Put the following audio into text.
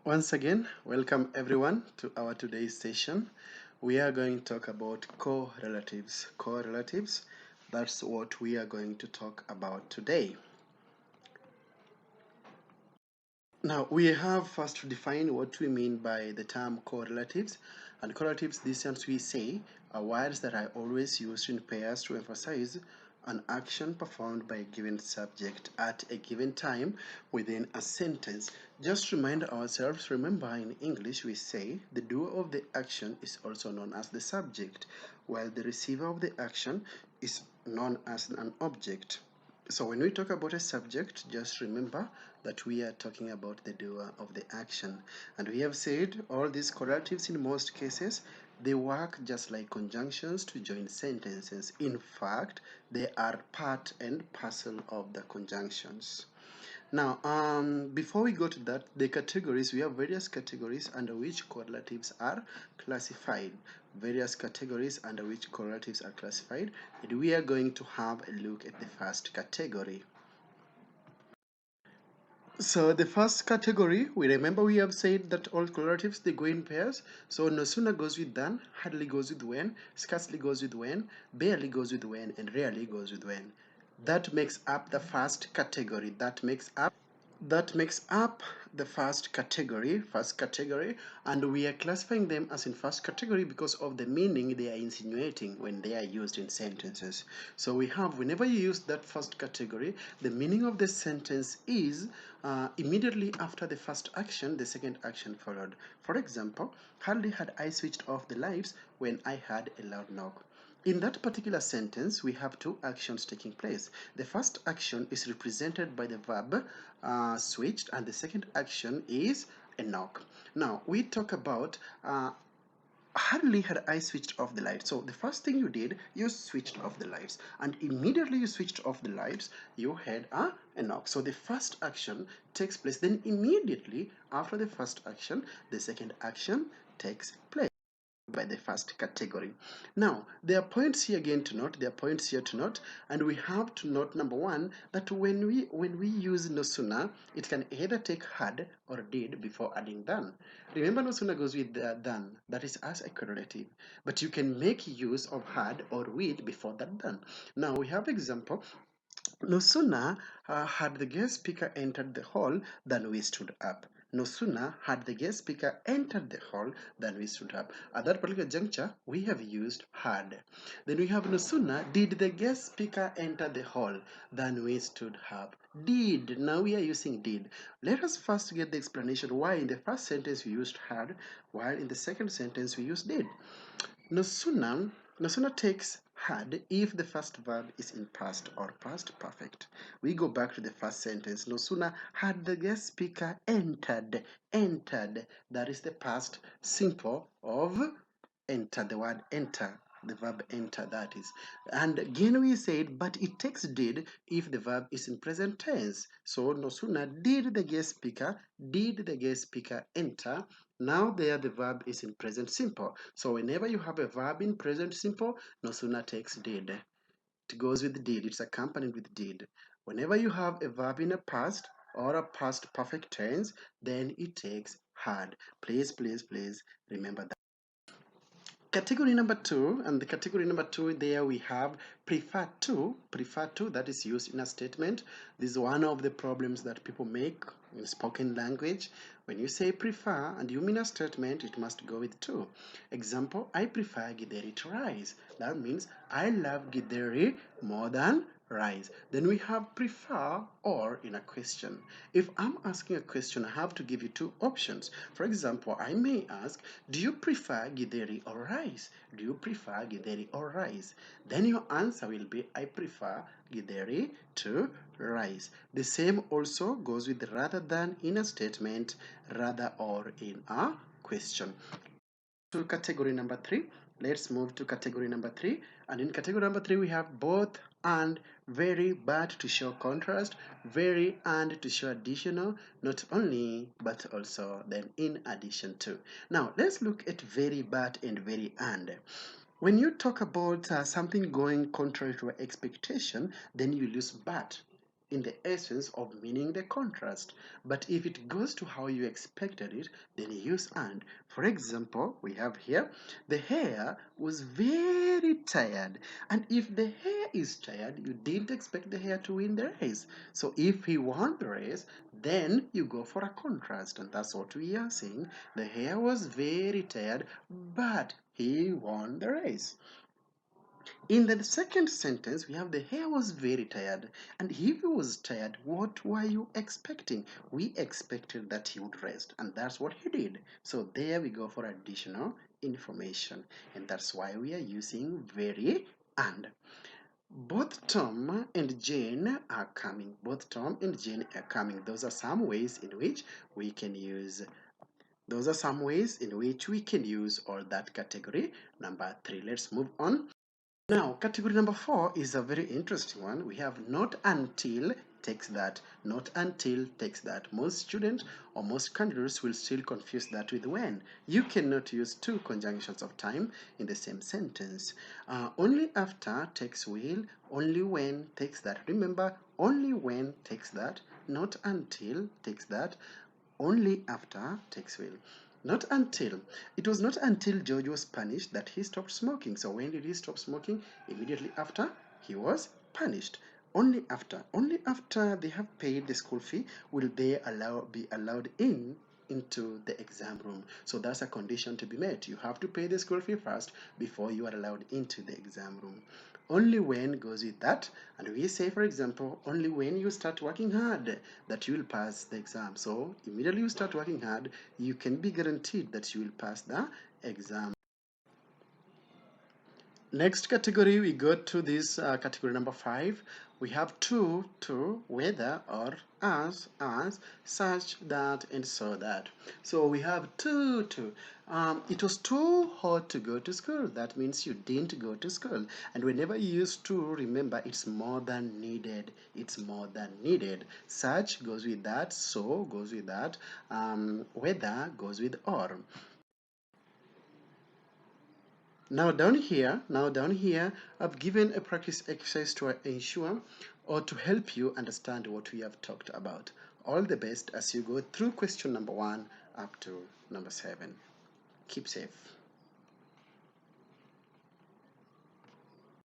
Once again, welcome everyone to our today's session. We are going to talk about correlatives. Correlatives, that's what we are going to talk about today. Now, we have first to define what we mean by the term correlatives. And correlatives, these terms we say, are words that are always used in pairs to emphasize an action performed by a given subject at a given time within a sentence. Just remind ourselves, remember in English we say the doer of the action is also known as the subject, while the receiver of the action is known as an object. So when we talk about a subject, just remember that we are talking about the doer of the action. And we have said all these correlatives in most cases, they work just like conjunctions to join sentences. In fact, they are part and parcel of the conjunctions. Now, before we go to that, the categories, we have various categories under which correlatives are classified. Various categories under which correlatives are classified, and we are going to have a look at the first category. So the first category, we remember we have said that all correlatives, they go in pairs. So no sooner goes with than, hardly goes with when, scarcely goes with when, barely goes with when, and rarely goes with when. That makes up the first category. That makes up the first category, and we are classifying them as in first category because of the meaning they are insinuating when they are used in sentences. So we have, whenever you use that first category, the meaning of the sentence is immediately after the first action, the second action followed. For example, hardly had I switched off the lights when I heard a loud knock. In that particular sentence, we have two actions taking place. The first action is represented by the verb switched, and the second action is a knock. Now, we talk about hardly had I switched off the lights. So the first thing you did, you switched off the lights, and immediately you switched off the lights, you had a knock. So the first action takes place, then immediately after the first action, the second action takes place by the first category. Now, there are points here again to note, there are points here to note, and we have to note number one, that when we use no sooner, it can either take had or did before adding done. Remember, no sooner goes with done, that is as a correlative, but you can make use of had or with before that done. Now we have example. No sooner had the guest speaker entered the hall than we stood up. No sooner had the guest speaker entered the hall than we stood up. At that particular juncture, we have used had. Then we have no sooner did the guest speaker enter the hall than we stood up. Did. Now we are using did. Let us first get the explanation why in the first sentence we used had, while in the second sentence we used did. No sooner, no sooner takes had if the first verb is in past or past perfect. We go back to the first sentence. No sooner had the guest speaker entered. Entered. That is the past simple of enter, the word enter. The verb enter, that is. And again we said, but it takes did if the verb is in present tense. So no sooner did the guest speaker enter. Now there the verb is in present simple. So whenever you have a verb in present simple, no sooner takes did. It goes with did. It's accompanied with did. Whenever you have a verb in a past or a past perfect tense, then it takes had. Please remember that. Category number two, and the category number two, there we have prefer to, that is used in a statement. This is one of the problems that people make in spoken language. When you say prefer and you mean a statement, it must go with to. Example, I prefer githeri to rice. That means I love githeri more than rice. Then we have prefer or in a question. If I'm asking a question, I have to give you two options. For example, I may ask, do you prefer githeri or rice? Do you prefer githeri or rice? Then your answer will be, I prefer githeri to rice. The same also goes with rather than in a statement, rather or in a question. To category number three, let's move to category number three. And in category number three, we have both and, very, but to show contrast, very and to show additional, not only but also, then in addition to. Now let's look at very, but and very and. When you talk about something going contrary to expectation, then you use but. in the essence of meaning the contrast. But if it goes to how you expected it, then you use and. For example, we have here, the hare was very tired. And if the hare is tired, you didn't expect the hare to win the race. So if he won the race, then you go for a contrast. And that's what we are saying. The hare was very tired, but he won the race. In the second sentence, we have the hare was very tired. And if he was tired, what were you expecting? We expected that he would rest, and that's what he did. So there we go for additional information, and that's why we are using very and. Both Tom and Jane are coming. Both Tom and Jane are coming. Those are some ways in which we can use all that category number 3. Let's move on. Now, category number 4 is a very interesting one. We have not until takes that. Not until takes that. Most students or most candidates will still confuse that with when. You cannot use two conjunctions of time in the same sentence. Only after takes will, only when takes that. Remember, only when takes that, not until takes that, only after takes will. Not until. It was not until George was punished that he stopped smoking. So when did he stop smoking? Immediately after he was punished. Only after they have paid the school fee will they be allowed into the exam room. So that's a condition to be met. You have to pay the school fee first before you are allowed into the exam room. Only when goes with that, and we say, for example, only when you start working hard that you will pass the exam. So immediately you start working hard, you can be guaranteed that you will pass the exam. Next category, we go to this category number 5. We have to, whether, or, as, such, that, and so that. So we have to. It was too hot to go to school. That means you didn't go to school. And whenever you use to, remember it's more than needed. It's more than needed. Such goes with that. So goes with that. Whether goes with or. Now down here, I've given a practice exercise to ensure or to help you understand what we have talked about. All the best as you go through question number 1 up to number 7. Keep safe.